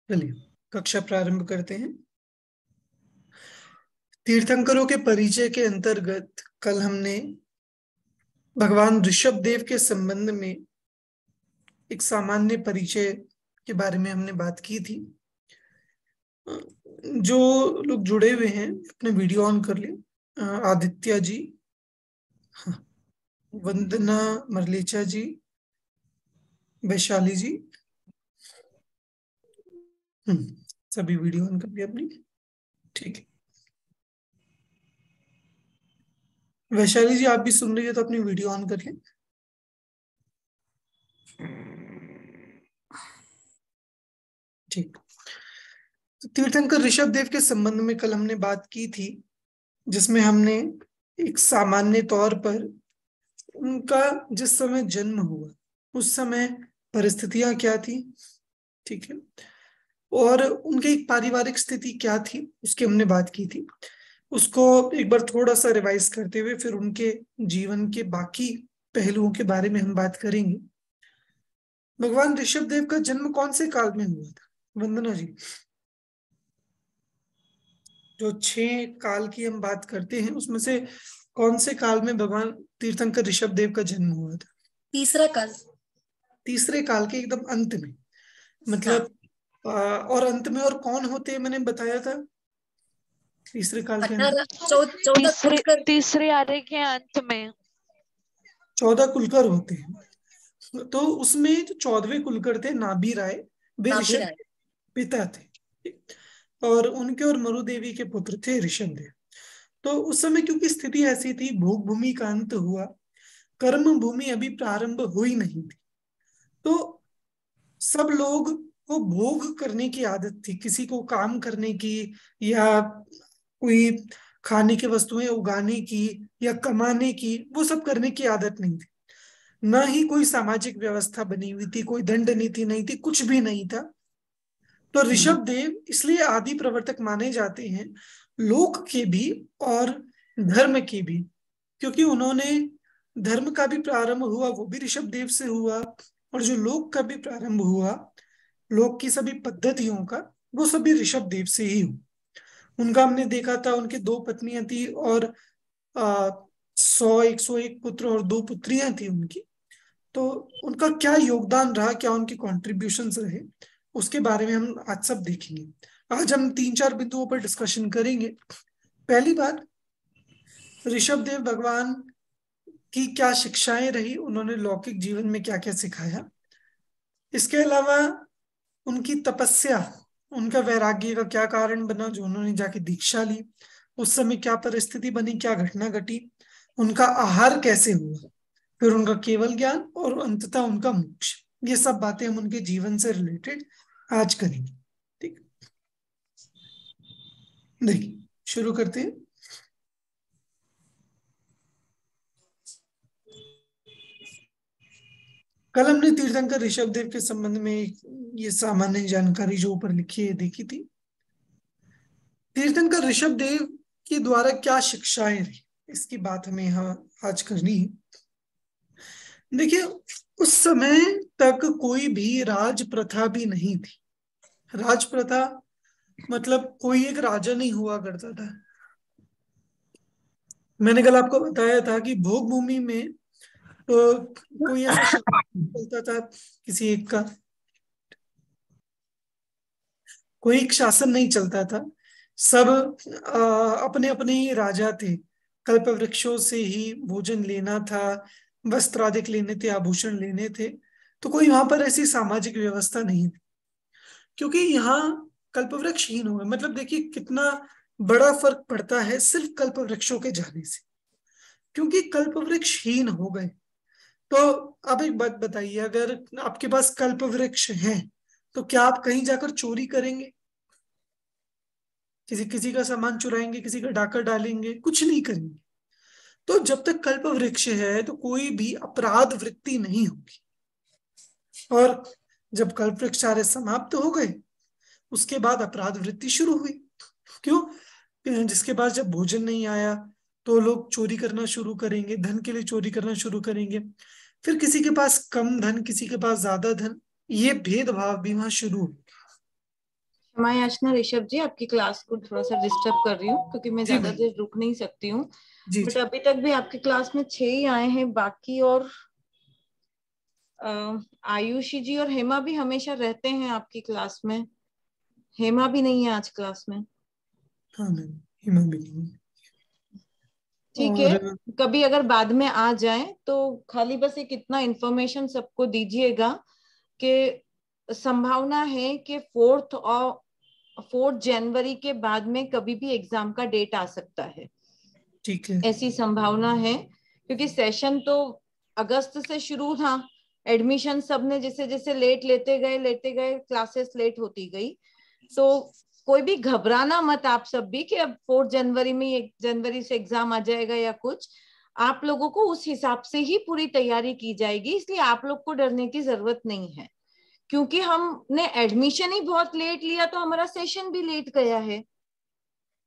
चलिए कक्षा प्रारंभ करते हैं। तीर्थंकरों के परिचय के अंतर्गत कल हमने भगवान ऋषभ देव के संबंध में एक सामान्य परिचय के बारे में हमने बात की थी। जो लोग जुड़े हुए हैं अपने वीडियो ऑन कर लिए। आदित्य जी, हाँ, वंदना मरलेचा जी, वैशाली जी, सभी वीडियो ऑन कर लिया अपनी। ठीक है, वैशाली जी आप भी सुन रही है तो अपनी वीडियो ऑन कर लें। ठीक। तो तीर्थंकर ऋषभ देव के संबंध में कल हमने बात की थी, जिसमें हमने एक सामान्य तौर पर उनका जिस समय जन्म हुआ उस समय परिस्थितियां क्या थी, ठीक है, और उनकी एक पारिवारिक स्थिति क्या थी उसकी हमने बात की थी। उसको एक बार थोड़ा सा रिवाइज करते हुए फिर उनके जीवन के बाकी पहलुओं के बारे में हम बात करेंगे। भगवान ऋषभ देव का जन्म कौन से काल में हुआ था वंदना जी? जो 6 काल की हम बात करते हैं उसमें से कौन से काल में भगवान तीर्थंकर ऋषभ देव का जन्म हुआ था? तीसरा काल। तीसरे काल के एकदम अंत में, मतलब और अंत में और कौन होते हैं मैंने बताया था तीसरे काल के अंत? 14 तीसरे आरे के अंत में 14 कुलकर होते हैं। तो उसमें जो 14वें कुलकर थे नाभि राय, वे ऋषभ पिता थे और उनके और मरु देवी के पुत्र थे ऋषभ देव। तो उस समय क्योंकि स्थिति ऐसी थी, भोग भूमि का अंत हुआ, कर्म भूमि अभी प्रारंभ हुई नहीं थी, तो सब लोग को भोग करने की आदत थी, किसी को काम करने की या कोई खाने की वस्तुएं उगाने की या कमाने की, वो सब करने की आदत नहीं थी। न ही कोई सामाजिक व्यवस्था बनी हुई थी, कोई दंड नीति नहीं थी, कुछ भी नहीं था। तो ऋषभ देव इसलिए आदि प्रवर्तक माने जाते हैं, लोक के भी और धर्म के भी, क्योंकि उन्होंने धर्म का भी प्रारंभ हुआ वो भी ऋषभ देव से हुआ, और जो लोक का भी प्रारंभ हुआ, लोक की सभी पद्धतियों का, वो सभी ऋषभ देव से ही हुआ। उनका हमने देखा था, उनकी 2 पत्नियां थी और 101 पुत्र और 2 पुत्रियां थी उनकी। तो उनका क्या योगदान रहा, क्या उनके कॉन्ट्रीब्यूशंस रहे, उसके बारे में हम आज सब देखेंगे। आज हम 3-4 बिंदुओं पर डिस्कशन करेंगे। पहली बात, ऋषभ देव भगवान की क्या शिक्षाएं रही, उन्होंने लौकिक जीवन में क्या क्या सिखाया। इसके अलावा उनकी तपस्या, उनका वैराग्य का क्या कारण बना जो उन्होंने जाके दीक्षा ली, उस समय क्या परिस्थिति बनी, क्या घटना घटी, उनका आहार कैसे हुआ, फिर उनका केवल ज्ञान और अंततः उनका मोक्ष। ये सब बातें हम उनके जीवन से रिलेटेड आज करेंगे। ठीक, देखिए शुरू करते हैं। कल हमने तीर्थंकर ऋषभ देव के संबंध में ये सामान्य जानकारी जो ऊपर लिखी है देखी थी। तीर्थंकर ऋषभ देव के द्वारा क्या शिक्षाएं रही, इसकी बात हमें यहाँ आज करनी है। देखिए, उस समय तक कोई भी राज प्रथा भी नहीं थी। राज प्रथा मतलब कोई एक राजा नहीं हुआ करता था। मैंने कल आपको बताया था कि भोग भूमि में तो कोई ऐसा चलता था, किसी एक का कोई एक शासन नहीं चलता था, सब अपने अपने ही राजा थे। कल्प वृक्षों से ही भोजन लेना था, वस्त्र आदि लेने थे, आभूषण लेने थे। तो कोई वहां पर ऐसी सामाजिक व्यवस्था नहीं थी, क्योंकि यहाँ कल्प वृक्षहीन हो गए। मतलब देखिए कितना बड़ा फर्क पड़ता है सिर्फ कल्प वृक्षों के जाने से, क्योंकि कल्प वृक्षहीन हो गए। तो अब एक बात बताइए, अगर आपके पास कल्प वृक्ष है तो क्या आप कहीं जाकर चोरी करेंगे? किसी किसी का सामान चुराएंगे, किसी का डाका डालेंगे? कुछ नहीं करेंगे। तो जब तक कल्प वृक्ष है तो कोई भी अपराध वृत्ति नहीं होगी। और जब कल्प वृक्ष सारे समाप्त हो गए उसके बाद अपराध वृत्ति शुरू हुई। क्यों? जिसके पास जब भोजन नहीं आया तो लोग चोरी करना शुरू करेंगे, धन के लिए चोरी करना शुरू करेंगे। फिर किसी के पास कम धन, किसी के पास ज्यादा धन, ये भेदभाव भी वहां शुरू हो। क्षमा याचना ऋषभ जी, आपकी क्लास को थोड़ा सा डिस्टर्ब कर रही हूँ क्योंकि मैं जी ज्यादा भाई, देर रुक नहीं सकती हूँ। जी बट जी। अभी तक भी आपकी क्लास में 6 ही आए हैं बाकी, और आयुषी जी और हेमा भी हमेशा रहते हैं आपकी क्लास में। हेमा भी नहीं है आज क्लास में। हाँ मैम, हिमा भी नहीं है। ठीक है, और कभी अगर बाद में आ जाए तो खाली बस एक इतना इंफॉर्मेशन सबको दीजिएगा कि संभावना है कि 4 जनवरी के बाद में कभी भी एग्जाम का डेट आ सकता है। ठीक है। ऐसी संभावना है क्योंकि सेशन तो अगस्त से शुरू था। एडमिशन सबने जैसे जैसे लेते गए क्लासेस लेट होती गई। तो कोई भी घबराना मत आप सब भी कि अब 4 जनवरी में 1 जनवरी से एग्जाम आ जाएगा या कुछ। आप लोगों को उस हिसाब से ही पूरी तैयारी की जाएगी, इसलिए आप लोग को डरने की जरूरत नहीं है। क्योंकि हमने एडमिशन ही बहुत लेट लिया तो हमारा सेशन भी लेट गया है।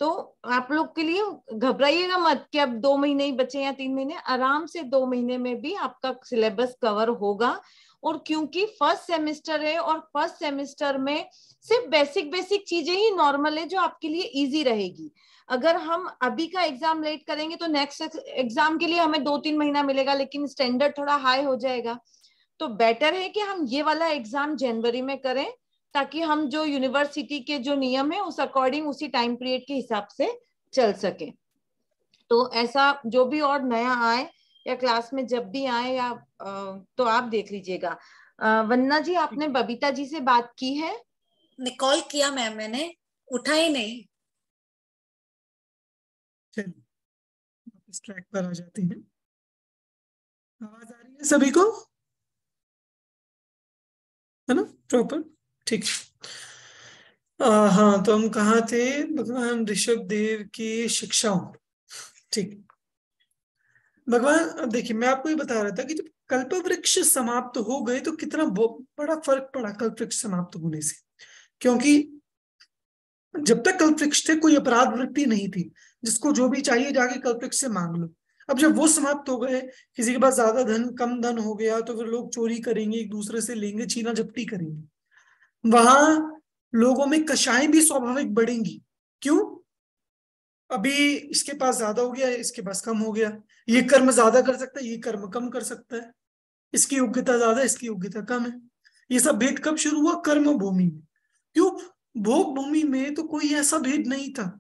तो आप लोग के लिए घबराइएगा मत कि अब 2 महीने ही बचे या 3 महीने। आराम से 2 महीने में भी आपका सिलेबस कवर होगा। और क्योंकि फर्स्ट सेमेस्टर है और फर्स्ट सेमेस्टर में सिर्फ बेसिक बेसिक चीजें ही नॉर्मल है जो आपके लिए इजी रहेगी। अगर हम अभी का एग्जाम लेट करेंगे तो नेक्स्ट एग्जाम के लिए हमें 2-3 महीना मिलेगा, लेकिन स्टैंडर्ड थोड़ा हाई हो जाएगा। तो बेटर है कि हम ये वाला एग्जाम जनवरी में करें, ताकि हम जो यूनिवर्सिटी के जो नियम है उस अकॉर्डिंग उसी टाइम पीरियड के हिसाब से चल सके। तो ऐसा जो भी और नया आए या क्लास में जब भी आए या तो आप देख लीजिएगा। वन्ना जी, आपने बबीता जी से बात की है? कॉल किया मैम, मैंने उठा ही नहीं। चलिए इस ट्रैक पर आ जाते हैं। आवाज आ रही है सभी को, है ना प्रॉपर? ठीक। हाँ, तो हम कहाँ थे? भगवान ऋषभ देव की शिक्षाओं। ठीक। भगवान, अब देखिए मैं आपको ये बता रहा था कि जब कल्प वृक्ष समाप्त हो गए तो कितना बड़ा फर्क पड़ा कल्प वृक्ष समाप्त होने से। क्योंकि जब तक कल्प वृक्ष थे कोई अपराध वृत्ति नहीं थी, जिसको जो भी चाहिए जाके कल्प वृक्ष से मांग लो। अब जब वो समाप्त हो गए, किसी के पास ज्यादा धन कम धन हो गया तो फिर लोग चोरी करेंगे, एक दूसरे से लेंगे, छीना झपटी करेंगे। वहां लोगों में कषाएं भी स्वाभाविक बढ़ेंगी। क्यों? अभी इसके पास ज्यादा हो गया है, इसके पास कम हो गया। ये कर्म ज्यादा कर सकता है, ये कर्म कम कर सकता है। इसकी योग्यता ज्यादा, इसकी योग्यता कम है। ये सब भेद कब शुरू हुआ? कर्म भूमि में। क्यों? भोग भूमि में तो कोई ऐसा भेद नहीं था।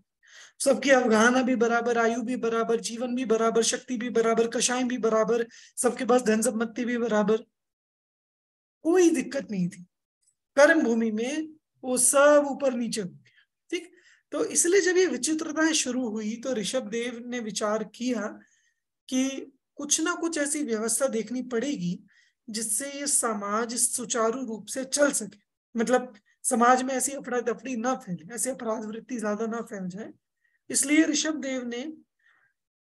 सबकी अवगाहना भी बराबर, आयु भी बराबर, जीवन भी बराबर, शक्ति भी बराबर, कषाय भी बराबर, सबके पास धन संपत्ति भी बराबर, कोई दिक्कत नहीं थी। कर्म भूमि में वो सब ऊपर नीचे हो गया। ठीक। तो इसलिए जब ये विचित्रताएं शुरू हुई तो ऋषभ देव ने विचार किया कि कुछ ना कुछ ऐसी व्यवस्था देखनी पड़ेगी जिससे ये समाज सुचारू रूप से चल सके। मतलब समाज में ऐसी अफरा तफरी ना फैले, ऐसे अपराध वृत्ति ज्यादा ना फैल जाए। इसलिए ऋषभ देव ने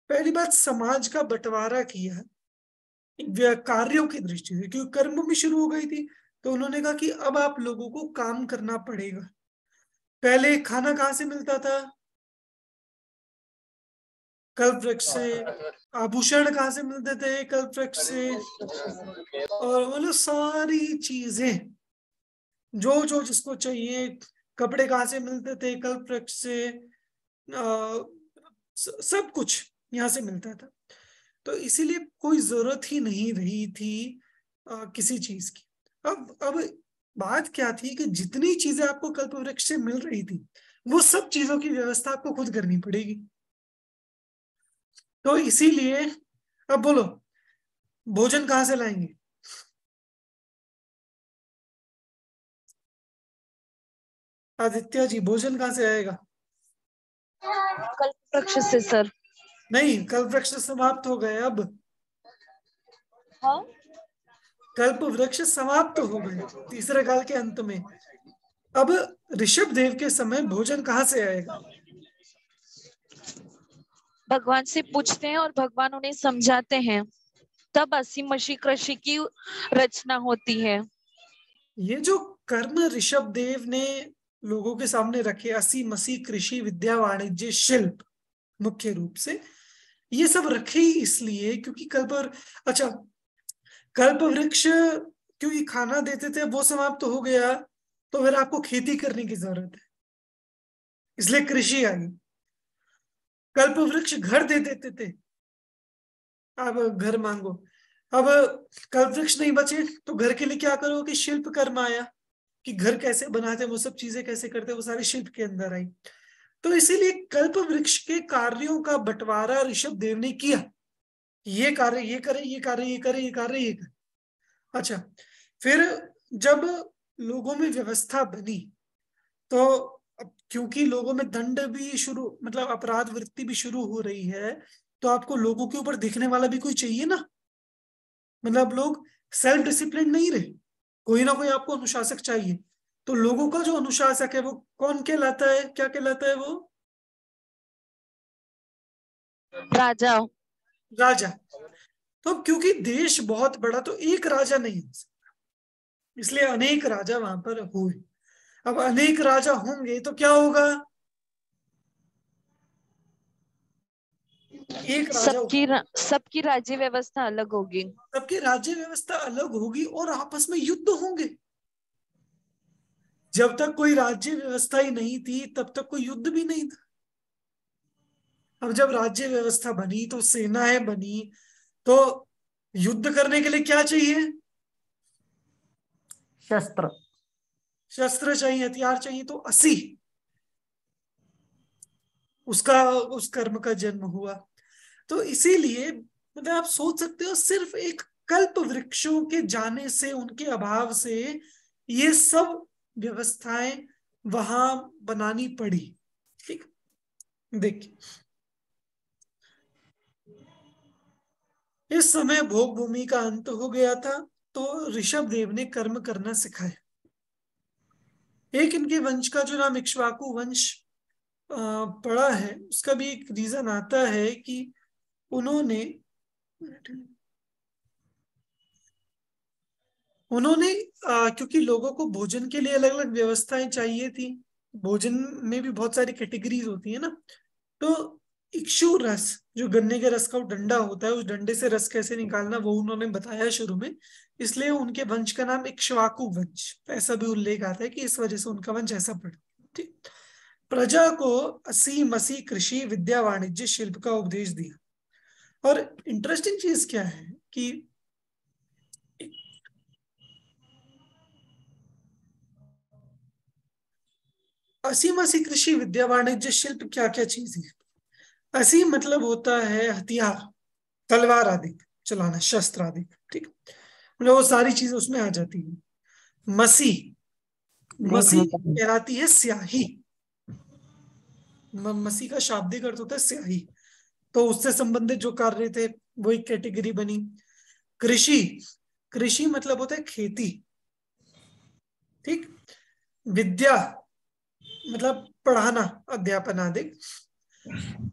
पहली बात समाज का बंटवारा किया कार्यों की दृष्टि से, क्योंकि कर्म भी शुरू हो गई थी। तो उन्होंने कहा कि अब आप लोगों को काम करना पड़ेगा। पहले खाना कहाँ से मिलता था? कल्प वृक्ष से। आभूषण कहाँ से मिलते थे? कल्प वृक्ष से। और मतलब सारी चीजें जो जो जिसको चाहिए, कपड़े कहाँ से मिलते थे? कल्प वृक्ष से। सब कुछ यहाँ से मिलता था। तो इसीलिए कोई जरूरत ही नहीं रही थी किसी चीज की। अब बात क्या थी कि जितनी चीजें आपको कल्प वृक्ष से मिल रही थी वो सब चीजों की व्यवस्था आपको खुद करनी पड़ेगी। तो इसीलिए अब बोलो, भोजन कहाँ से लाएंगे? आदित्य जी, भोजन कहाँ से आएगा? कल्प वृक्ष से सर। नहीं, कल्प वृक्ष समाप्त हो गए अब। हाँ, कल्प वृक्ष समाप्त हो गए तीसरे काल के अंत में। अब ऋषभ देव के समय भोजन कहाँ से आएगा? भगवान से पूछते हैं और भगवान उन्हें समझाते हैं, तब असी मसी कृषि की रचना होती है। ये जो कर्म ऋषभ देव ने लोगों के सामने रखे, 80 कृषि विद्या वाणिज्य शिल्प, मुख्य रूप से ये सब रखे ही इसलिए क्योंकि अच्छा, कल्प वृक्ष क्योंकि खाना देते थे वो समाप्त हो गया, तो फिर आपको खेती करने की जरूरत है, इसलिए कृषि आई। कल्प वृक्ष घर दे देते थे, अब घर मांगो। अब कल्प वृक्ष नहीं बचे तो घर के लिए क्या करो कि शिल्प कर्म आया, कि घर कैसे बनाते वो सब चीजें कैसे करते, वो सारी शिल्प के अंदर आई। तो इसीलिए कल्प वृक्ष के कार्यों का बंटवारा ऋषभ देव ने किया, ये कार्य ये करे, ये कार्य ये करे, ये कार्य ये करे। अच्छा, फिर जब लोगों में व्यवस्था बनी, तो अब क्योंकि लोगों में दंड भी शुरू, मतलब अपराध वृत्ति भी शुरू हो रही है, तो आपको लोगों के ऊपर दिखने वाला भी कोई चाहिए ना। मतलब लोग सेल्फ डिसिप्लिन नहीं रहे, कोई ना कोई आपको अनुशासक चाहिए। तो लोगों का जो अनुशासक है वो कौन कहलाता है, क्या कहलाता है वो? राजा। राजा। तो क्योंकि देश बहुत बड़ा, तो एक राजा नहीं हो सकता, इसलिए अनेक राजा वहां पर हुए। अब अनेक राजा होंगे तो क्या होगा? एक राजा, सबकी राज्य व्यवस्था अलग होगी। सबकी राज्य व्यवस्था अलग होगी और आपस में युद्ध होंगे। जब तक कोई राज्य व्यवस्था ही नहीं थी तब तक कोई युद्ध भी नहीं था। अब जब राज्य व्यवस्था बनी तो सेनाएं बनी, तो युद्ध करने के लिए क्या चाहिए? शस्त्र। शस्त्र चाहिए, हथियार चाहिए। तो 80 उसका उस कर्म का जन्म हुआ। तो इसीलिए मतलब आप सोच सकते हो, सिर्फ एक कल्प वृक्षों के जाने से, उनके अभाव से ये सब व्यवस्थाएं वहां बनानी पड़ी। ठीक, देखिए इस समय भोग भूमि का अंत हो गया था, तो ऋषभ देव ने कर्म करना सिखाया। एक इनके वंश का जो नाम इक्ष्वाकु वंश पड़ा है, उसका भी एक रीजन आता है कि उन्होंने उन्होंने क्योंकि लोगों को भोजन के लिए अलग अलग व्यवस्थाएं चाहिए थी, भोजन में भी बहुत सारी कैटेगरीज होती है ना। तो इक्षु रस, जो गन्ने के रस का डंडा होता है, उस डंडे से रस कैसे निकालना वो उन्होंने बताया शुरू में, इसलिए उनके वंश का नाम इक्ष्वाकु वंश, ऐसा भी उल्लेख आता है कि इस वजह से उनका वंश ऐसा पड़ा। ठीक, प्रजा को असी मसी कृषि विद्या वाणिज्य शिल्प का उपदेश दिया। और इंटरेस्टिंग चीज क्या है कि असीम असी कृषि विद्या वाणिज्य शिल्प क्या क्या चीज है? असीम मतलब होता है हथियार, तलवार आदि चलाना, शस्त्र आदि। ठीक, मतलब वो सारी चीजें उसमें आ जाती है। मसी, मसी कहलाती है स्याही। मसी का शाब्दिक अर्थ होता है स्याही, तो उससे संबंधित जो कार्य थे वो एक कैटेगरी बनी। कृषि, कृषि मतलब होता है खेती। ठीक, विद्या मतलब पढ़ाना, अध्यापन आदि,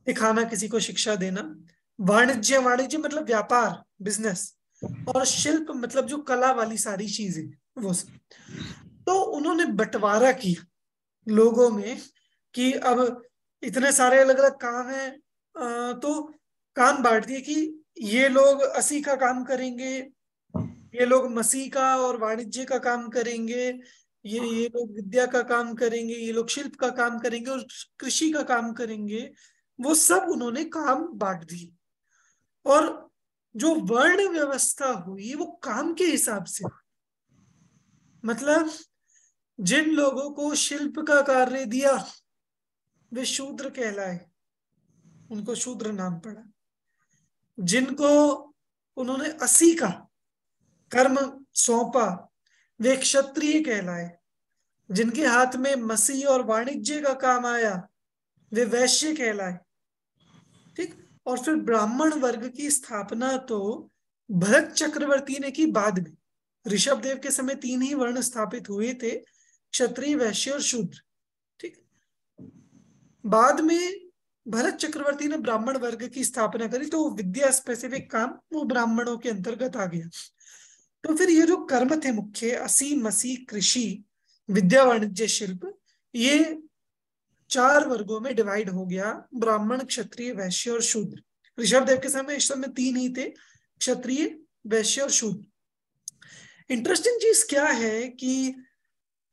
दिखाना, किसी को शिक्षा देना। वाणिज्य, वाणिज्य मतलब व्यापार, बिजनेस। और शिल्प मतलब जो कला वाली सारी चीजें, वो सब। तो उन्होंने बंटवारा किया लोगों में कि अब इतने सारे अलग अलग काम है, तो काम बांट दिए कि ये लोग असी का काम करेंगे, ये लोग मसीह का और वाणिज्य का काम करेंगे, ये लोग विद्या का काम करेंगे, ये लोग शिल्प का काम करेंगे और कृषि का काम करेंगे। वो सब उन्होंने काम बांट दिए। और जो वर्ण व्यवस्था हुई वो काम के हिसाब से, मतलब जिन लोगों को शिल्प का कार्य दिया वे शूद्र कहलाए, उनको शूद्र नाम पड़ा। जिनको उन्होंने असी का कर्म सौंपा वे क्षत्रिय कहलाए। जिनके हाथ में मसीह और वाणिज्य का काम आया वे वैश्य कहलाए। ठीक, और फिर ब्राह्मण वर्ग की स्थापना तो भरत चक्रवर्ती ने की बाद में। ऋषभ देव के समय 3 ही वर्ण स्थापित हुए थे, क्षत्रिय, वैश्य और शूद्र। ठीक, बाद में भरत चक्रवर्ती ने ब्राह्मण वर्ग की स्थापना करी, तो विद्या स्पेसिफिक काम वो ब्राह्मणों के अंतर्गत आ गया। तो फिर ये जो कर्म थे मुख्य, असी मसी कृषि विद्या वाणिज्य शिल्प, ये 4 वर्गों में डिवाइड हो गया, ब्राह्मण, क्षत्रिय, वैश्य और शूद्र। ऋषभ देव के समय इस समय 3 ही थे, क्षत्रिय, वैश्य और शूद्र। इंटरेस्टिंग चीज क्या है कि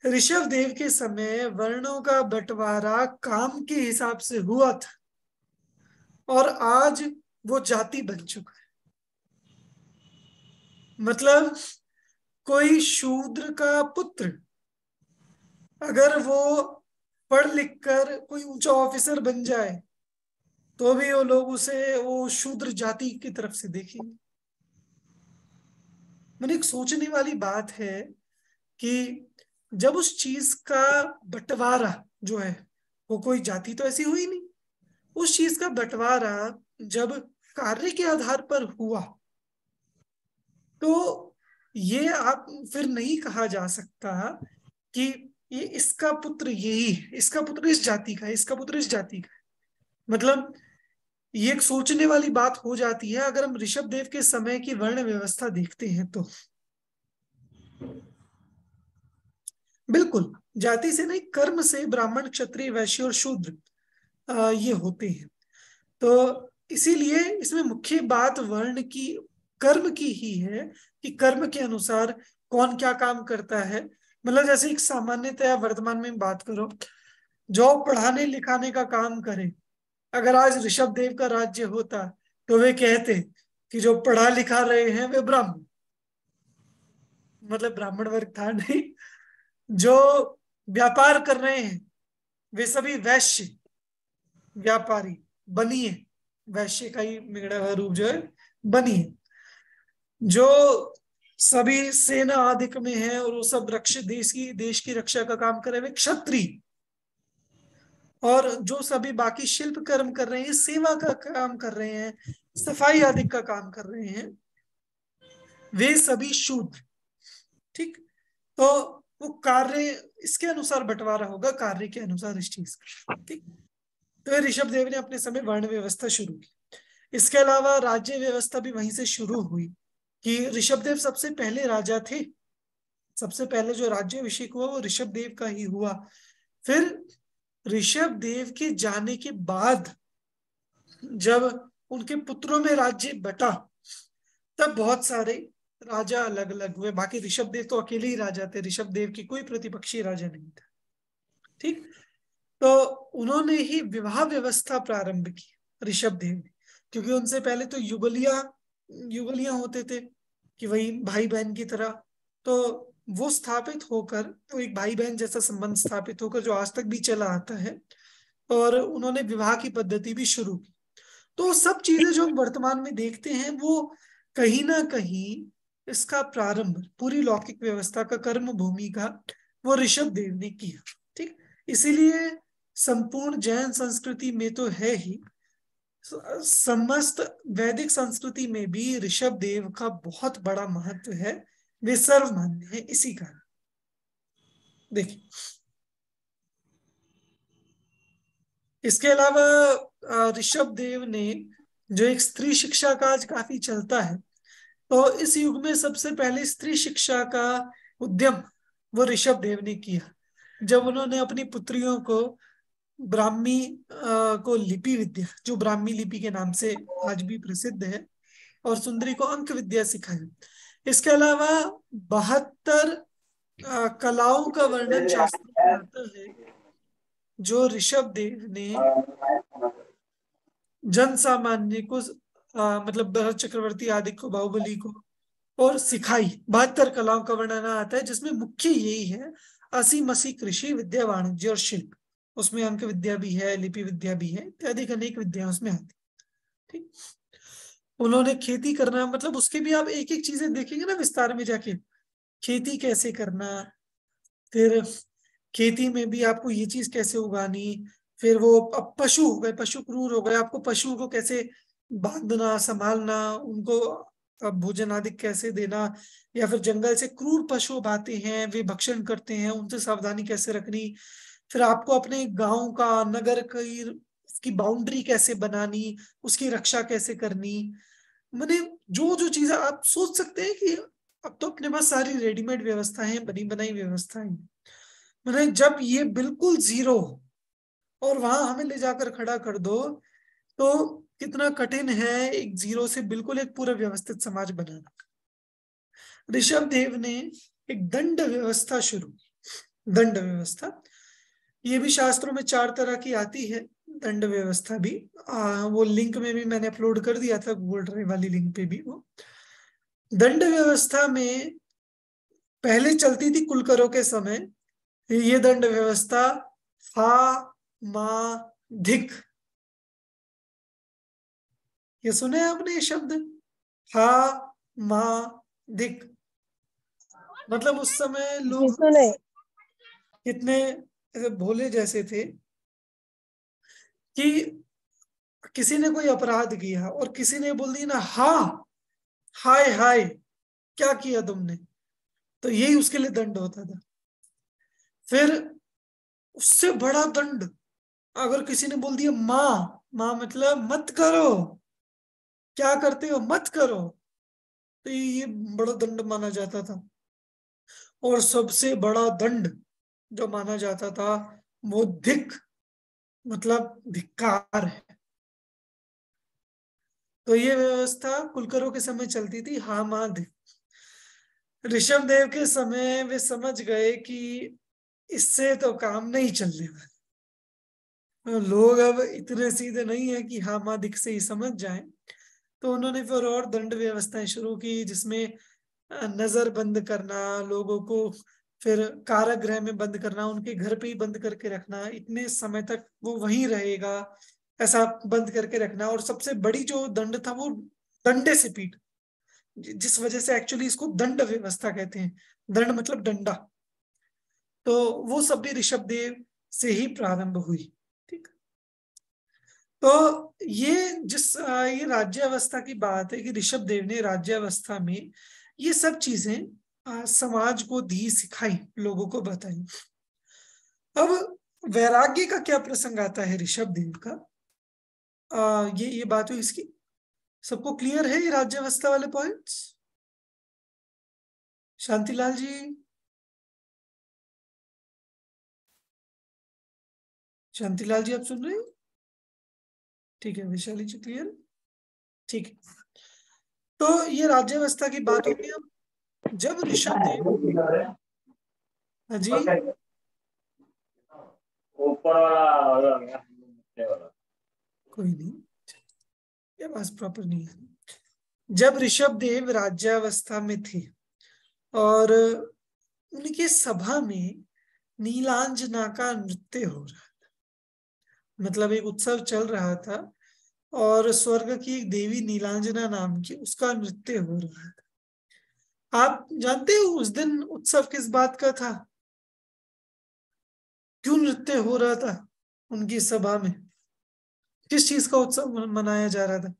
ऋषभ देव के समय वर्णों का बंटवारा काम के हिसाब से हुआ था और आज वो जाति बन चुका है। मतलब कोई शूद्र का पुत्र अगर वो पढ़ लिख कर कोई ऊंचा ऑफिसर बन जाए तो भी वो लोग उसे वो शूद्र जाति की तरफ से देखेंगे। मैंने एक सोचने वाली बात है कि जब उस चीज का बंटवारा जो है वो कोई जाति तो ऐसी हुई नहीं, उस चीज का बंटवारा जब कार्य के आधार पर हुआ तो ये आप फिर नहीं कहा जा सकता कि ये इसका पुत्र यही, इसका पुत्र इस जाति का है, इसका पुत्र इस जाति का है। मतलब ये एक सोचने वाली बात हो जाती है अगर हम ऋषभ देव के समय की वर्ण व्यवस्था देखते हैं तो। बिल्कुल जाति से नहीं, कर्म से ब्राह्मण, क्षत्रिय, वैश्य और शूद्र ये होते हैं। तो इसीलिए इसमें मुख्य बात वर्ण की, कर्म की ही है कि कर्म के अनुसार कौन क्या काम करता है। मतलब जैसे एक सामान्यतया वर्तमान में बात करो, जो पढ़ाने लिखाने का काम करे, अगर आज ऋषभ देव का राज्य होता तो वे कहते कि जो पढ़ा लिखा रहे हैं वे ब्राह्मण, मतलब ब्राह्मण वर्ग था नहीं, जो व्यापार कर रहे हैं वे सभी वैश्य व्यापारी बनिए, वैश्य का ही मिगड़ा हुआ रूप जो है बनिए, जो सभी सेना आदिक में है और वो सब देश की रक्षा का काम करे वे क्षत्रिय, और जो सभी बाकी शिल्प कर्म कर रहे हैं, सेवा का काम कर रहे हैं, सफाई आदि का काम कर रहे हैं, वे सभी शूद्र। ठीक, तो वो कार्य इसके अनुसार बंटवारा होगा, कार्य के अनुसार इस चीज का। ठीक, तो ऋषभ देव ने अपने समय वर्ण व्यवस्था शुरू की। इसके अलावा राज्य व्यवस्था भी वहीं से शुरू हुई कि ऋषभ देव सबसे पहले राजा थे। सबसे पहले जो राज्याभिषेक हुआ वो ऋषभ देव का ही हुआ। फिर ऋषभ देव के जाने के बाद जब उनके पुत्रों में राज्य बटा तब बहुत सारे राजा अलग अलग हुए। बाकी ऋषभ देव तो अकेले ही राजा थे, ऋषभ देव की कोई प्रतिपक्षी राजा नहीं था। ठीक, तो उन्होंने ही विवाह व्यवस्था प्रारंभ की ऋषभ देव ने, क्योंकि उनसे पहले तो युगलियां होते थे कि वही भाई बहन की तरह, तो वो स्थापित होकर, तो एक भाई बहन जैसा संबंध स्थापित होकर जो आज तक भी चला आता है, और उन्होंने विवाह की पद्धति भी शुरू की। तो सब चीजें जो हम वर्तमान में देखते हैं वो कहीं ना कहीं इसका प्रारंभ पूरी लौकिक व्यवस्था का, कर्म भूमि का, वो ऋषभ देव ने किया। ठीक, इसीलिए संपूर्ण जैन संस्कृति में तो है ही, समस्त वैदिक संस्कृति में भी ऋषभ देव का बहुत बड़ा महत्व है, वे सर्वमान्य है इसी कारण। देखिए, इसके अलावा ऋषभ देव ने जो एक स्त्री शिक्षा का आज काफी चलता है, तो इस युग में सबसे पहले स्त्री शिक्षा का उद्यम वो ऋषभ देव ने किया, जब उन्होंने अपनी पुत्रियों को ब्राह्मी को लिपि विद्या, जो ब्राह्मी लिपि के नाम से आज भी प्रसिद्ध है, और सुंदरी को अंक विद्या सिखाई। इसके अलावा 72 कलाओं का वर्णन शास्त्र में आता है जो ऋषभ देव ने जन सामान्य को, मतलब भरत चक्रवर्ती आदि को, बाहुबली को और सिखाई। 72 कलाओं का वर्णन आता है जिसमें मुख्य यही है, 80 कृषि विद्या, वाणिज्य और शिल्प। उसमें अंक विद्या भी है, लिपि विद्या भी है, इत्यादि अनेक विद्या उसमें आती। ठीक, उन्होंने खेती करना, मतलब उसके भी आप एक एक चीजें देखेंगे ना विस्तार में जाके, खेती कैसे करना, फिर खेती में भी आपको ये चीज कैसे उगानी, फिर वो अब पशु हो गए, पशु क्रूर हो गए, आपको पशुओं को कैसे बांधना, संभालना, उनको भोजन आदि कैसे देना, या फिर जंगल से क्रूर पशु आते हैं वे भक्षण करते हैं, उनसे सावधानी कैसे रखनी, फिर आपको अपने गांव का, नगर की बाउंड्री कैसे बनानी, उसकी रक्षा कैसे करनी। मैंने जो जो चीजें आप सोच सकते हैं कि अब तो अपने पास सारी रेडीमेड व्यवस्थाएं, बनी बनाई व्यवस्थाएं, मैंने जब ये बिल्कुल जीरो और वहां हमें ले जाकर खड़ा कर दो तो कितना कठिन है एक जीरो से बिल्कुल एक पूरा व्यवस्थित समाज बनाना। ऋषभ देव ने एक दंड व्यवस्था शुरू, दंड व्यवस्था, ये भी शास्त्रों में 4 तरह की आती है दंड व्यवस्था भी। वो लिंक में भी मैंने अपलोड कर दिया था, गूगल ड्राइव वाली लिंक पे भी। वो दंड व्यवस्था में पहले चलती थी कुलकरों के समय ये दंड व्यवस्था, हा मा धिक। ये सुने आपने ये शब्द, हा मा धिक? मतलब उस समय लोग कितने ऐसे भोले जैसे थे कि किसी ने कोई अपराध किया और किसी ने बोल दिया ना, हाँ हाय हाय क्या किया तुमने, तो यही उसके लिए दंड होता था। फिर उससे बड़ा दंड, अगर किसी ने बोल दिया माँ, माँ मतलब मत करो, क्या करते हो मत करो, तो ये बड़ा दंड माना जाता था। और सबसे बड़ा दंड जो माना जाता था वो धिक, मतलब धिक्कार है। तो ये व्यवस्था कुलकरों के समय चलती थी, हा मा धिक। ऋषभ देव के समय वे समझ गए कि इससे तो काम नहीं चलने वाला, लोग अब इतने सीधे नहीं है कि हाँ मा धिक से ही समझ जाएं। तो उन्होंने फिर और दंड व्यवस्थाएं शुरू की, जिसमें नजर बंद करना लोगों को, फिर कारागृह में बंद करना, उनके घर पे ही बंद करके रखना, इतने समय तक वो वहीं रहेगा ऐसा बंद करके रखना। और सबसे बड़ी जो दंड था वो डंडे से पीट, जिस वजह से एक्चुअली इसको दंड व्यवस्था कहते हैं, दंड मतलब डंडा। तो वो सब भी ऋषभ देव से ही प्रारंभ हुई। ठीक, तो ये राज्यावस्था की बात है कि ऋषभ देव ने राज्यावस्था में ये सब चीजें समाज को दी, सिखाई, लोगों को बताई। अब वैराग्य का क्या प्रसंग आता है ऋषभ देव का, ये बात हुई इसकी। सबको क्लियर है ये राज्यावस्था वाले पॉइंट्स? शांतिलाल जी, शांतिलाल जी आप सुन रहे हैं? ठीक है, वैशाली जी क्लियर? ठीक है, तो ये राज्यावस्था की बात होती है। जब ऋषभ देव, हाँ जी, ऊपर वाला कोई नहीं, ये बात प्रॉपर नहीं है। जब ऋषभ देव राज्यावस्था में थे और उनके सभा में नीलांजना का नृत्य हो रहा था, मतलब एक उत्सव चल रहा था और स्वर्ग की एक देवी नीलांजना नाम की, उसका नृत्य हो रहा था। आप जानते हो उस दिन उत्सव किस बात का था? क्यों नृत्य हो रहा था उनकी सभा में? किस चीज का उत्सव मनाया जा रहा था?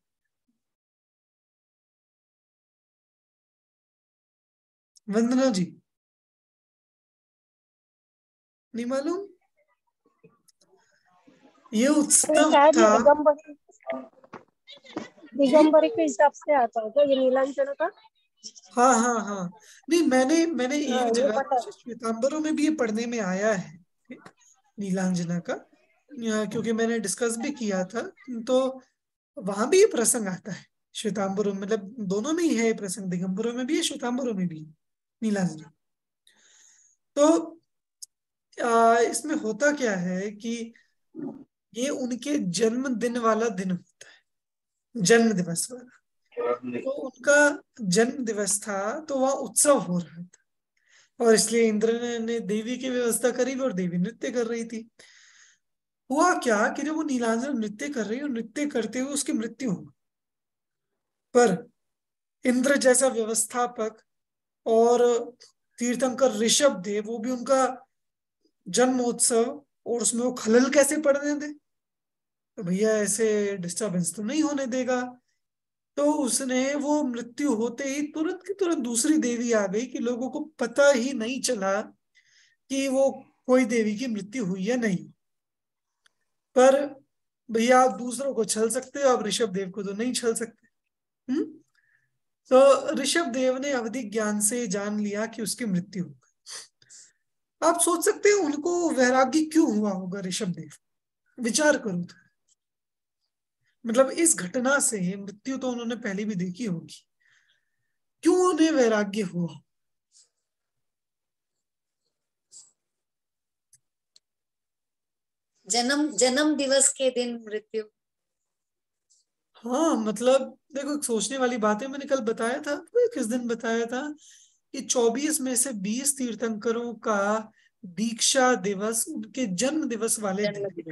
वंदना जी, नहीं मालूम? ये उत्सव था दिगंबरी के हिसाब से आता होगा ये नीलांजन का। हाँ हाँ हाँ, नहीं मैंने हाँ, एक ये जगह पता है। श्वेतांबरों में भी ये पढ़ने में आया है, ठीक, नीलांजना का, क्योंकि मैंने डिस्कस भी किया था, तो वहां भी ये प्रसंग आता है। श्वेतांबरों मतलब दोनों में ही है ये प्रसंग, दिगंबरों में भी है, श्वेतांबरों में भी है नीलांजना। तो इसमें होता क्या है कि ये उनके जन्मदिन वाला दिन होता है, जन्म दिवस वाला। तो उनका जन्म दिवस था, तो वह उत्सव हो रहा था और इसलिए इंद्र ने देवी की व्यवस्था करी और देवी नृत्य कर रही थी। हुआ क्या कि जब वो नीलांजन नृत्य कर रही और नृत्य करते हुए उसकी मृत्यु हो, पर इंद्र जैसा व्यवस्थापक और तीर्थंकर ऋषभ देव, वो भी उनका जन्मोत्सव और उसमें वो खलल कैसे पड़ने दे? तो भैया ऐसे डिस्टरबेंस तो नहीं होने देगा। तो उसने वो मृत्यु होते ही तुरंत की तुरंत दूसरी देवी आ गई कि लोगों को पता ही नहीं चला कि वो कोई देवी की मृत्यु हुई या नहीं। पर भैया आप दूसरों को छल सकते हो, आप ऋषभ देव को तो नहीं छल सकते। तो ऋषभ देव ने अवधि ज्ञान से जान लिया कि उसकी मृत्यु हो गई। आप सोच सकते हो उनको वैराग्य क्यों हुआ होगा ऋषभ देव, विचार करो तो। मतलब इस घटना से मृत्यु तो उन्होंने पहले भी देखी होगी, क्यों उन्हें वैराग्य हुआ? जन्म दिवस के दिन मृत्यु। हाँ मतलब देखो, एक सोचने वाली बात है। मैंने कल बताया था, किस दिन बताया था कि 24 में से 20 तीर्थंकरों का दीक्षा दिवस उनके जन्म दिवस वाले दिन।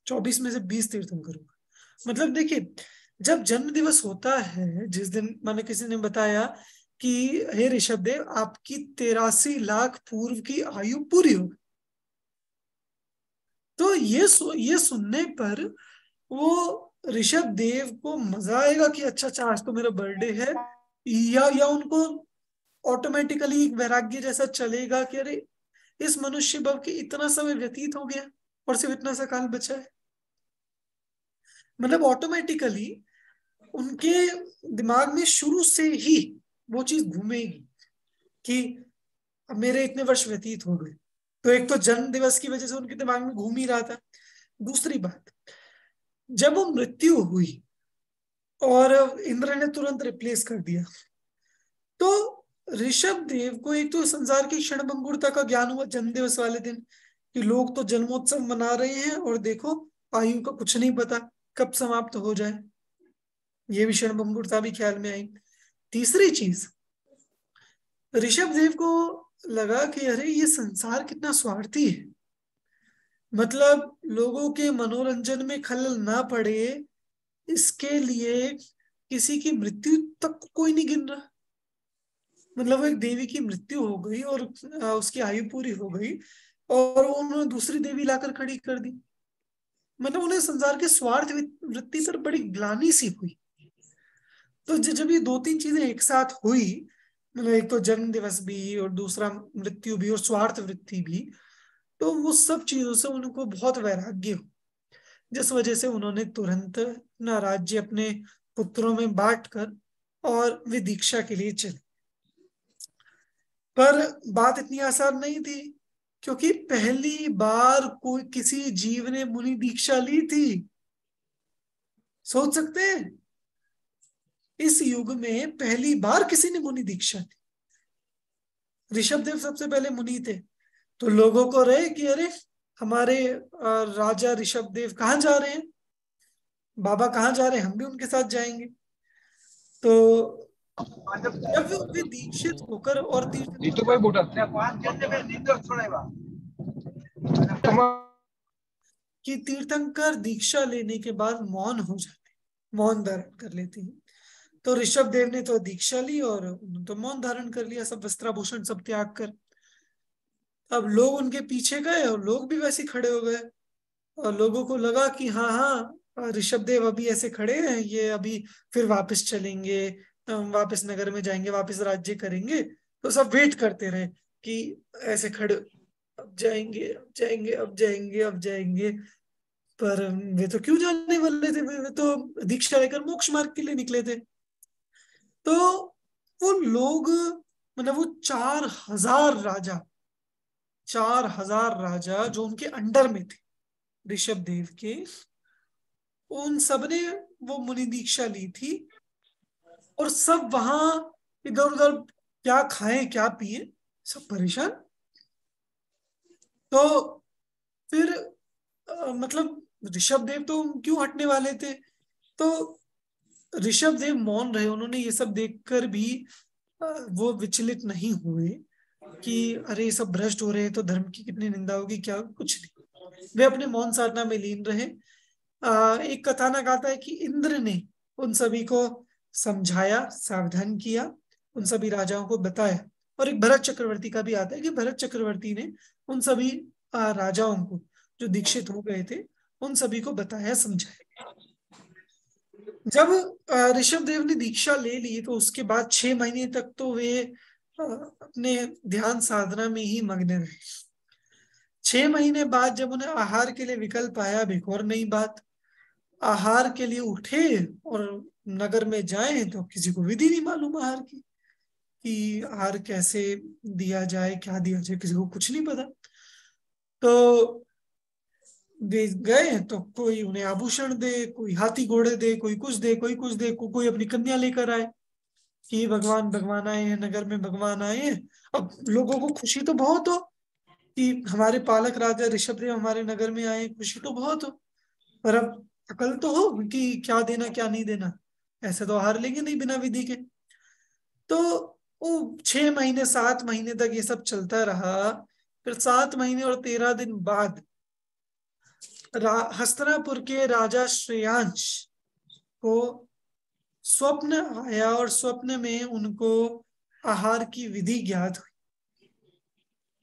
24 में से 20 तीर्थंकरों का मतलब देखिए, जब जन्म दिवस होता है जिस दिन, माने किसी ने बताया कि हे ऋषभदेव, आपकी 83 लाख पूर्व की आयु पूरी हो गई, तो ये सुनने पर वो ऋषभ देव को मजा आएगा कि अच्छा अच्छा आज तो मेरा बर्थडे है, या उनको ऑटोमेटिकली एक वैराग्य जैसा चलेगा कि अरे इस मनुष्य भव के इतना समय व्यतीत हो गया और सिर्फ इतना सा काल बचा है। मतलब ऑटोमेटिकली उनके दिमाग में शुरू से ही वो चीज घूमेगी कि अब मेरे इतने वर्ष व्यतीत हो गए। तो एक तो जन्म दिवस की वजह से उनके दिमाग में घूम ही रहा था। दूसरी बात, जब वो मृत्यु हुई और इंद्र ने तुरंत रिप्लेस कर दिया, तो ऋषभ देव को एक तो संसार की क्षणभंगुरता का ज्ञान हुआ जन्म दिवस वाले दिन कि लोग तो जन्मोत्सव मना रहे हैं और देखो आयु का कुछ नहीं पता कब समाप्त हो जाए, ये भी क्षणभंगुरता भी ख्याल में आई। तीसरी चीज, ऋषभ देव को लगा कि अरे ये संसार कितना स्वार्थी है, मतलब लोगों के मनोरंजन में खलल ना पड़े इसके लिए किसी की मृत्यु तक कोई नहीं गिन रहा। मतलब वो एक देवी की मृत्यु हो गई और उसकी आयु पूरी हो गई और उन्होंने दूसरी देवी लाकर खड़ी कर दी। मतलब उन्हें संसार के स्वार्थ वृत्ति पर बड़ी ग्लानि सी हुई। तो जब ये दो तीन चीजें एक साथ हुई, मतलब एक तो जन्म दिवस भी और दूसरा मृत्यु भी और स्वार्थ वृत्ति भी, तो वो सब चीजों से उनको बहुत वैराग्य हो, जिस वजह से उन्होंने तुरंत अपना राज्य अपने पुत्रों में बांटकर और वे दीक्षा के लिए चले। पर बात इतनी आसान नहीं थी, क्योंकि पहली बार कोई किसी जीव ने मुनि दीक्षा ली थी। सोच सकते हैं, इस युग में पहली बार किसी ने मुनि दीक्षा ली। ऋषभदेव सबसे पहले मुनि थे, तो लोगों को रहे कि अरे हमारे राजा ऋषभदेव कहाँ जा रहे हैं, बाबा कहाँ जा रहे हैं, हम भी उनके साथ जाएंगे। तो जब वे दीक्षित होकर और कि तीर्थंकर दीक्षा लेने के बाद मौन हो जाते, मौन धारण कर लेते हैं। तो ऋषभ देव ने तो दीक्षा ली और उन्होंने तो मौन धारण कर लिया, सब वस्त्राभूषण सब त्याग कर। अब लोग उनके पीछे गए और लोग भी वैसे खड़े हो गए और लोगों को लगा कि हाँ हाँ ऋषभ देव अभी ऐसे खड़े हैं, ये अभी फिर वापस चलेंगे, वापस नगर में जाएंगे, वापस राज्य करेंगे। तो सब वेट करते रहे कि ऐसे खड़े, अब जाएंगे अब जाएंगे अब जाएंगे अब जाएंगे। पर वे तो क्यों जाने वाले थे, वे तो दीक्षा लेकर मोक्ष मार्ग के लिए निकले थे। तो वो लोग, मतलब वो 4,000 राजा जो उनके अंडर में थे ऋषभ देव के, उन सब ने वो मुनि दीक्षा ली थी और सब वहां इधर उधर क्या खाएं क्या पिए, सब परेशान। तो फिर मतलब ऋषभ देव तो क्यों हटने वाले थे, तो ऋषभ देव मौन रहे। उन्होंने ये सब देखकर भी वो विचलित नहीं हुए कि अरे ये सब भ्रष्ट हो रहे हैं तो धर्म की कितनी निंदा होगी, क्या, कुछ नहीं। वे अपने मौन साधना में लीन रहे। एक कथानक आता है कि इंद्र ने उन सभी को समझाया, सावधान किया, उन सभी राजाओं को बताया। और एक भरत चक्रवर्ती का भी आता है कि भरत चक्रवर्ती ने उन सभी राजाओं को जो दीक्षित हो गए थे उन सभी को बताया, समझाया। जब ऋषभ देव ने दीक्षा ले ली तो उसके बाद 6 महीने तक तो वे अपने ध्यान साधना में ही मग्न रहे। 6 महीने बाद जब उन्हें आहार के लिए विकल्प आया, अब एक और नई बात, आहार के लिए उठे और नगर में जाए तो किसी को विधि नहीं मालूम आहार की, कि आहार कैसे दिया जाए, क्या दिया जाए, किसी को कुछ नहीं पता। तो वे गए तो कोई उन्हें आभूषण दे, कोई हाथी घोड़े दे, कोई कुछ दे, कोई कुछ दे, कोई अपनी कन्या लेकर आए। कि भगवान भगवान आए हैं, नगर में भगवान आए हैं। अब लोगों को खुशी तो बहुत हो कि हमारे पालक राजा ऋषभदेव हमारे नगर में आए, खुशी तो बहुत हो, पर अब अकल तो हो कि क्या देना क्या नहीं देना। ऐसे तो हार लेंगे नहीं बिना विधि के। तो वो 6 महीने 7 महीने तक ये सब चलता रहा। फिर 7 महीने और 13 दिन बाद हस्तिनापुर के राजा श्रेयांश को स्वप्न आया और स्वप्न में उनको आहार की विधि ज्ञात हुई,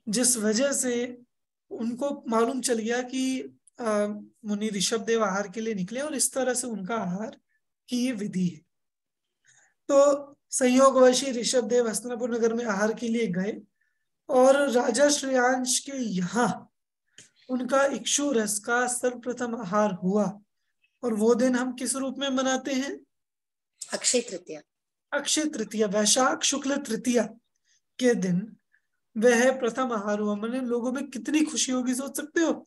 जिस वजह से उनको मालूम चल गया कि मुनि ऋषभदेव आहार के लिए निकले और इस तरह से उनका आहार की ये विधि है। तो संयोगवश ऋषभदेव हस्तिनापुर नगर में आहार के लिए गए और राजा श्रेयांश के यहाँ उनका इक्षु रस का सर्वप्रथम आहार हुआ। और वो दिन हम किस रूप में मनाते हैं? अक्षय तृतीया। अक्षय तृतीया, वैशाख शुक्ल तृतीया के दिन वह प्रथम आहार हुआ। मैंने लोगों में कितनी खुशी होगी, सोच सकते हो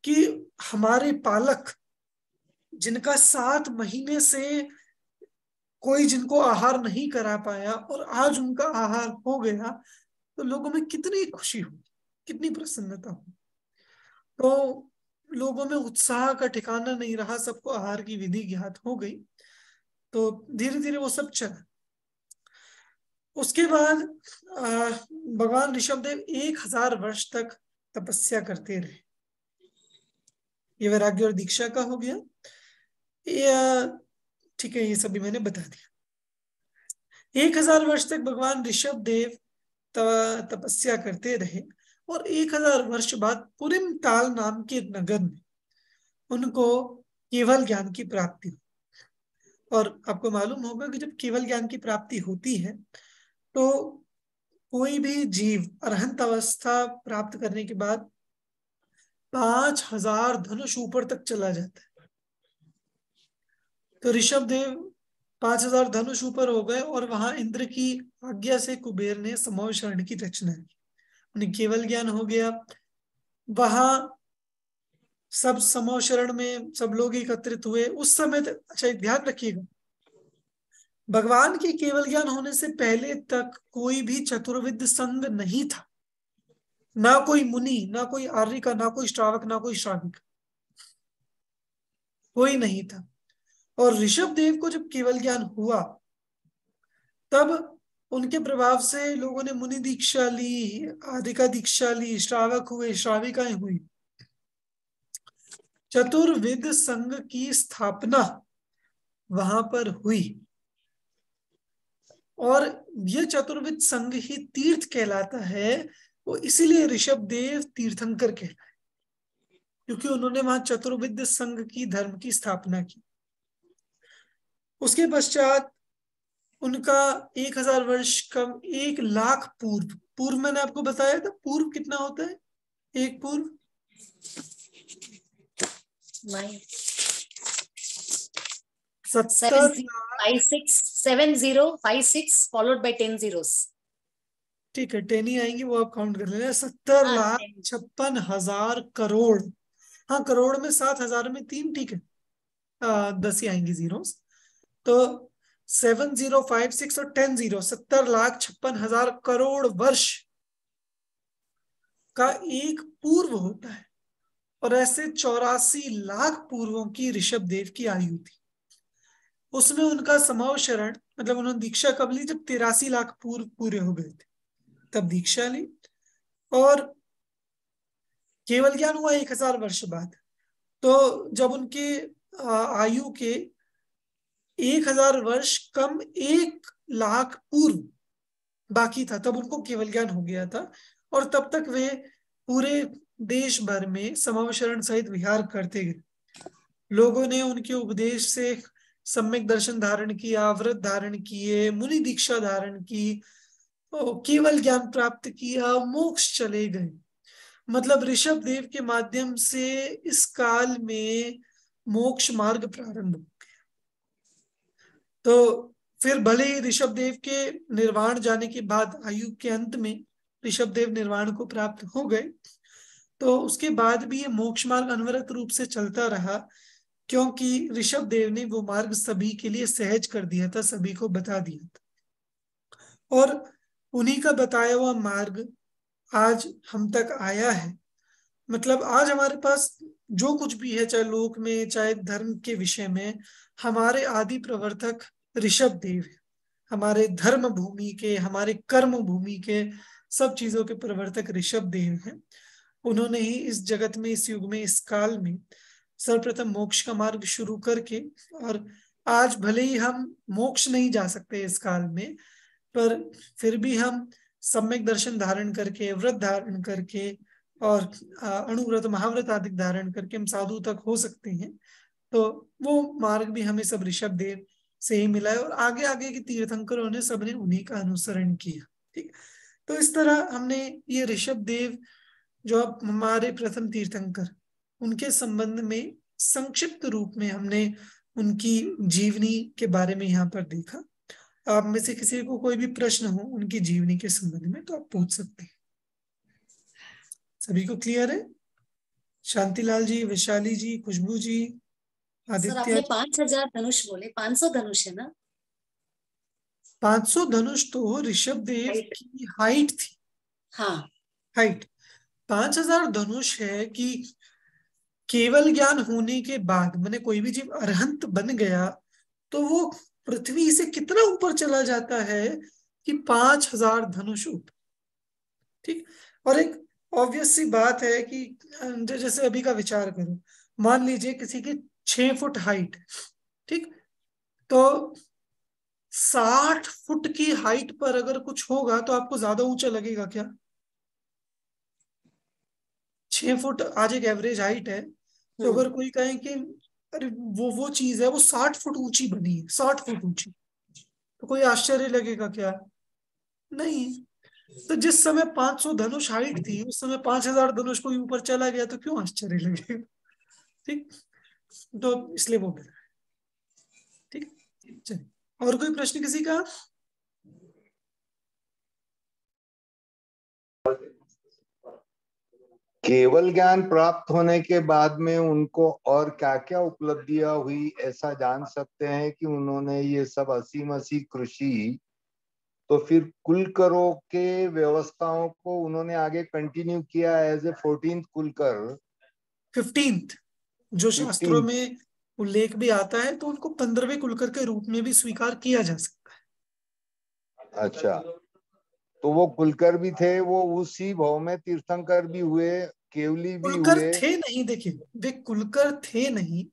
कि हमारे पालक जिनका 7 महीने से कोई जिनको आहार नहीं करा पाया और आज उनका आहार हो गया, तो लोगों में कितनी खुशी हो, कितनी प्रसन्नता हो। तो लोगों में उत्साह का ठिकाना नहीं रहा, सबको आहार की विधि ज्ञात हो गई। तो धीरे धीरे वो सब चला। उसके बाद भगवान ऋषभदेव 1000 वर्ष तक तपस्या करते रहे। ये वैराग्य और दीक्षा का हो गया। ठीक है, ये सभी मैंने बता दिया। 1000 वर्ष तक भगवान ऋषभदेव तपस्या करते रहे और 1000 वर्ष बाद पुरिम ताल नाम के नगर में उनको केवल ज्ञान की प्राप्ति हुई। और आपको मालूम होगा कि जब केवल ज्ञान की प्राप्ति होती है तो कोई भी जीव अरहंत अवस्था प्राप्त करने के बाद 5000 धनुष ऊपर तक चला जाता है। तो ऋषभदेव 5000 धनुष ऊपर हो गए और वहां इंद्र की आज्ञा से कुबेर ने समोह शरण की रचना की। उन्हें केवल ज्ञान हो गया। वहां सब समोह शरण में सब लोग एकत्रित हुए उस समय। अच्छा, ध्यान रखिएगा, भगवान के केवल ज्ञान होने से पहले तक कोई भी चतुर्विद संघ नहीं था। ना कोई मुनि, ना कोई आर्यिका, ना कोई श्रावक, ना कोई श्राविक, कोई नहीं था। और ऋषभदेव को जब केवल ज्ञान हुआ तब उनके प्रभाव से लोगों ने मुनि दीक्षा ली, आर्यिका दीक्षा ली, श्रावक हुए, श्राविकाएं हुई। चतुर्विद संघ की स्थापना वहां पर हुई और ये चतुर्विद संघ ही तीर्थ कहलाता है। वो इसीलिए ऋषभदेव तीर्थंकर कहलाए, क्योंकि उन्होंने वहां चतुर्विद संघ की धर्म की स्थापना की। उसके पश्चात उनका 1000 वर्ष कम 1,00,000 पूर्व मैंने आपको बताया था पूर्व कितना होता है? एक पूर्व 7056 फॉलोड बाय 10 zeros। ठीक है, 10 ही आएंगी, वो आप काउंट कर लेना। 70,56,000 करोड़। हाँ, करोड़ में 7,000 में 3, ठीक है, 10 ही आएंगी जीरोस। तो 7056 और 10 जीरो, 70,56,000 करोड़ वर्ष का एक पूर्व होता है। और ऐसे 84 लाख पूर्वों की ऋषभदेव की आयु थी। उसमें उनका समोह शरण, मतलब उन्होंने दीक्षा कब ली? जब 83 लाख पूर्व पूरे हो गए थे तब दीक्षा ली। और केवल ज्ञान हुआ 1000 वर्ष बाद। तो जब उनके आयु के 1000 वर्ष कम 1,00,000 पूर्व बाकी था तब उनको केवल ज्ञान हो गया था। और तब तक वे पूरे देश भर में समोह शरण सहित विहार करते गए। लोगों ने उनके उपदेश से सम्यक दर्शन धारण किया, व्रत धारण किए, मुनि दीक्षा धारण की, केवल ज्ञान प्राप्त किया, मोक्ष चले गए। मतलब ऋषभदेव के माध्यम से इस काल में मोक्ष मार्ग प्रारंभ हो गया। तो फिर भले ही ऋषभदेव के निर्वाण जाने के बाद आयु के अंत में ऋषभदेव निर्वाण को प्राप्त हो गए, तो उसके बाद भी ये मोक्ष मार्ग अनवरत रूप से चलता रहा, क्योंकि ऋषभदेव ने वो मार्ग सभी के लिए सहज कर दिया था, सभी को बता दिया था। और उन्हीं का बताया हुआ मार्ग आज हम तक आया है। मतलब आज हमारे पास जो कुछ भी है, चाहे लोक में चाहे धर्म के विषय में, हमारे आदि प्रवर्तक ऋषभ देव है। हमारे धर्म भूमि के, हमारे कर्म भूमि के, सब चीजों के प्रवर्तक ऋषभ देव हैं। उन्होंने ही इस जगत में, इस युग में, इस काल में सर्वप्रथम मोक्ष का मार्ग शुरू करके, और आज भले ही हम मोक्ष नहीं जा सकते इस काल में, पर फिर भी हम सम्यक दर्शन धारण करके, व्रत धारण करके और अणुव्रत महाव्रत आदि धारण करके हम साधु तक हो सकते हैं। तो वो मार्ग भी हमें सब ऋषभ देव से ही मिला है, और आगे आगे के तीर्थंकरों ने सबने उन्हीं का अनुसरण किया। ठीक, तो इस तरह हमने ये ऋषभ देव जो अब हमारे प्रथम तीर्थंकर, उनके संबंध में संक्षिप्त रूप में हमने उनकी जीवनी के बारे में यहाँ पर देखा। आप में से किसी को कोई भी प्रश्न हो उनकी जीवनी के संबंध में तो आप पूछ सकते हैं। सभी को क्लियर है? शांतिलाल जी, वैशाली जी, खुशबू जी, सर आदित्य आपने जी। 5000 धनुष बोले, 500 धनुष है ना? 500 धनुष तो ऋषभ देव हाइट। की हाइट थी। हाँ, हाइट 5000 धनुष है कि केवल ज्ञान होने के बाद मैंने कोई भी जीव अरहंत बन गया तो वो पृथ्वी से कितना ऊपर चला जाता है कि 5000 धनुष ऊपर। ठीक, और एक ऑब्वियस सी बात है कि जैसे अभी का विचार करो, मान लीजिए किसी की 6 फुट हाइट, ठीक, तो 60 फुट की हाइट पर अगर कुछ होगा तो आपको ज्यादा ऊंचा लगेगा क्या? 6 फुट आज एक एवरेज हाइट है, तो अगर कोई कहे कि अरे वो चीज है वो 60 फुट ऊंची बनी है, 60 फुट ऊंची, तो कोई आश्चर्य लगेगा क्या? नहीं। तो जिस समय 500 धनुष हाइट थी उस समय 5000 धनुष कोई ऊपर चला गया तो क्यों आश्चर्य लगेगा? ठीक, तो इसलिए वो मिला है। ठीक, चलिए, और कोई प्रश्न किसी का? केवल ज्ञान प्राप्त होने के बाद में उनको और क्या क्या उपलब्धियां हुई, ऐसा जान सकते हैं कि उन्होंने ये सब असीम कृषि, तो फिर कुलकरों के व्यवस्थाओं को उन्होंने आगे कंटिन्यू किया as a 14th Kulkar, 15th जो शास्त्रों 15th। में उल्लेख भी आता है, तो उनको 15वें कुलकर के रूप में भी स्वीकार किया जा सकता है। अच्छा, तो वो कुलकर भी थे, वो उसी भाव में तीर्थंकर भी हुए, केवली भी कुलकर हुए। थे नहीं, देखिए वे कुलकर थे नहीं,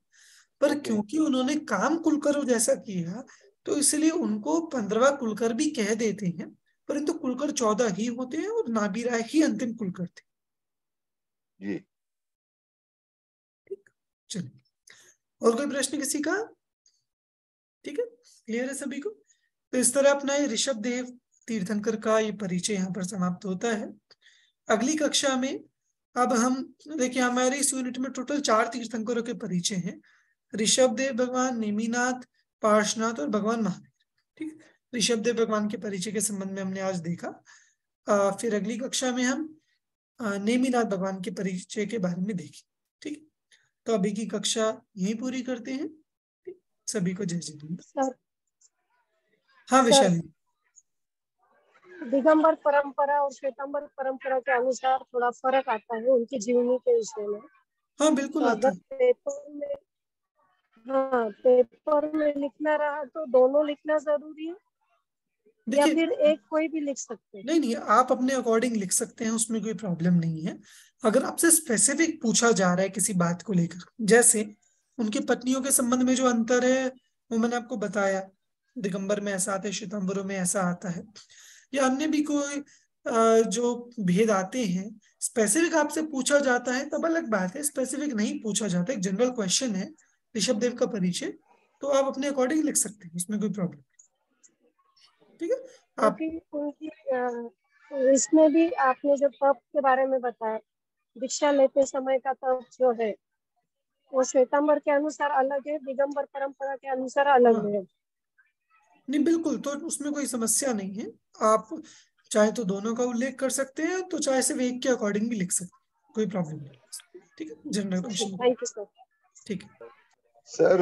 पर क्योंकि उन्होंने काम कुलकरों जैसा किया तो इसलिए उनको 15वां कुलकर भी कह देते हैं, परंतु कुलकर 14 ही होते हैं और नाबीराय ही अंतिम कुलकर थे। जी, ठीक, चलिए, और कोई प्रश्न किसी का? ठीक है, क्लियर है सभी को? तो इस तरह अपना ये ऋषभ देव तीर्थंकर का ये परिचय यहाँ पर समाप्त होता है। अगली कक्षा में अब हम देखिए, हमारे इस यूनिट में टोटल 4 तीर्थंकरों के परिचय हैं, ऋषभ देव भगवान, नेमिनाथ, पार्श्वनाथ और भगवान महावीर। ठीक, ऋषभ देव भगवान के परिचय के संबंध में हमने आज देखा। फिर अगली कक्षा में हम नेमिनाथ भगवान के परिचय के बारे में देखें। ठीक, तो अभी की कक्षा यहीं पूरी करते हैं। सभी को जय जय हिंद। सर, हाँ वैशाली। दिगंबर परंपरा और श्वेतांबर परंपरा के अनुसार थोड़ा फर्क आता है उनकी जीवनी के विषय में। हाँ बिल्कुल तो आता अगर है। पेपर में लिखना रहा तो दोनों लिखना जरूरी है या देखिए, फिर एक कोई भी लिख सकते हैं? नहीं, आप अपने अकॉर्डिंग लिख सकते हैं, उसमें कोई प्रॉब्लम नहीं है। अगर आपसे स्पेसिफिक पूछा जा रहा है किसी बात को लेकर, जैसे उनकी पत्नियों के संबंध में जो अंतर है वो मैंने आपको बताया, दिगंबर में ऐसा आता है, श्वेतांबरों में ऐसा आता है, या अन्य भी कोई जो भेद आते हैं, स्पेसिफिक आपसे पूछा जाता है तब अलग बात है, स्पेसिफिक नहीं पूछा जाता, एक जनरल क्वेश्चन है ऋषभ देव का परिचय, तो आप अपने अकॉर्डिंग लिख सकते हैं, उसमें कोई प्रॉब्लम नहीं। ठीक है, आप क्योंकि उनकी इसमें भी आपने जो तप के बारे में बताया, दीक्षा लेते समय का तप जो है वो श्वेतांबर के अनुसार अलग है, दिगंबर परंपरा के अनुसार अलग है। नहीं बिल्कुल, तो उसमें कोई समस्या नहीं है। आप चाहे तो दोनों का उल्लेख कर सकते हैं, तो चाहे सिर्फ एक के अकॉर्डिंग भी लिख सकते हैं, कोई प्रॉब्लम नहीं। ठीक है, general question. Thank you sir. ठीक है। सर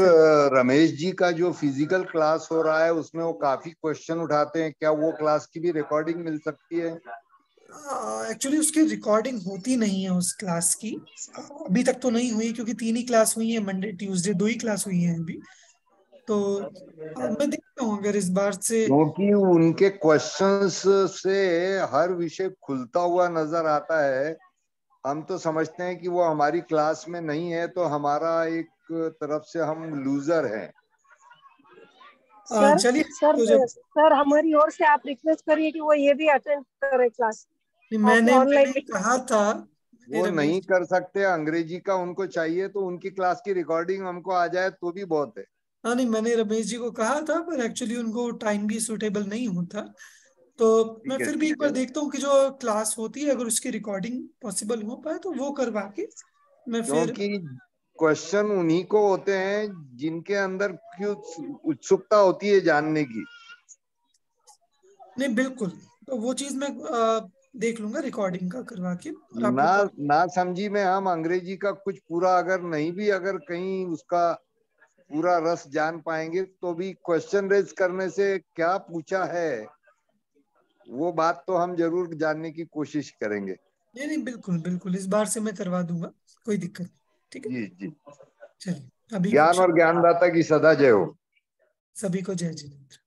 रमेश जी का जो फिजिकल क्लास हो रहा है उसमें वो काफी क्वेश्चन उठाते हैं, क्या वो क्लास की भी रिकॉर्डिंग मिल सकती है? एक्चुअली उसकी रिकॉर्डिंग होती नहीं है उस क्लास की, अभी तक तो नहीं हुई, क्योंकि 3 ही क्लास हुई है, मंडे ट्यूसडे 2 ही क्लास हुई है अभी। तो मैं देखता हूँ अगर इस बार से, क्योंकि उनके क्वेश्चंस से हर विषय खुलता हुआ नजर आता है। हम तो समझते हैं कि वो हमारी क्लास में नहीं है तो हमारा एक तरफ से हम लूजर हैं। चलिए सर तो जब सर हमारी ओर से आप रिक्वेस्ट करिए कि वो ये भी अटेंड करें क्लास मैंने ऑनलाइन। कहा था, वो रमेश नहीं कर सकते, अंग्रेजी का उनको चाहिए तो उनकी क्लास की रिकॉर्डिंग हमको आ जाए तो भी बहुत है। हाँ नहीं, मैंने रमेश जी को कहा था, पर एक्चुअली उनको टाइम भी सुटेबल नहीं होता। तो मैं ठीक है फिर भी ठीक एक बार है। देखता हूँ कि जो क्लास होती है अगर उसकी रिकॉर्डिंग पॉसिबल हो पाए तो वो करवा के मैं फिर। क्योंकि क्वेश्चन उन्हीं को होते हैं जिनके अंदर क्यों उत्सुकता होती है जानने की। नहीं बिल्कुल, तो वो चीज मैं देख लूंगा रिकॉर्डिंग का करवा के और ना आपको कॉल। ना समझी में हम अंग्रेजी का कुछ पूरा अगर नहीं भी, अगर कहीं उसका पूरा रस जान पाएंगे तो भी क्वेश्चन रेज करने से क्या पूछा है वो बात तो हम जरूर जानने की कोशिश करेंगे। नहीं नहीं, बिल्कुल बिल्कुल, इस बार से मैं करवा दूंगा, कोई दिक्कत नहीं। ठीक है, जी जी। चलिए अभी ज्ञान कुछ और ज्ञानदाता की सदा जय हो। सभी को जय जिनेन्द्र।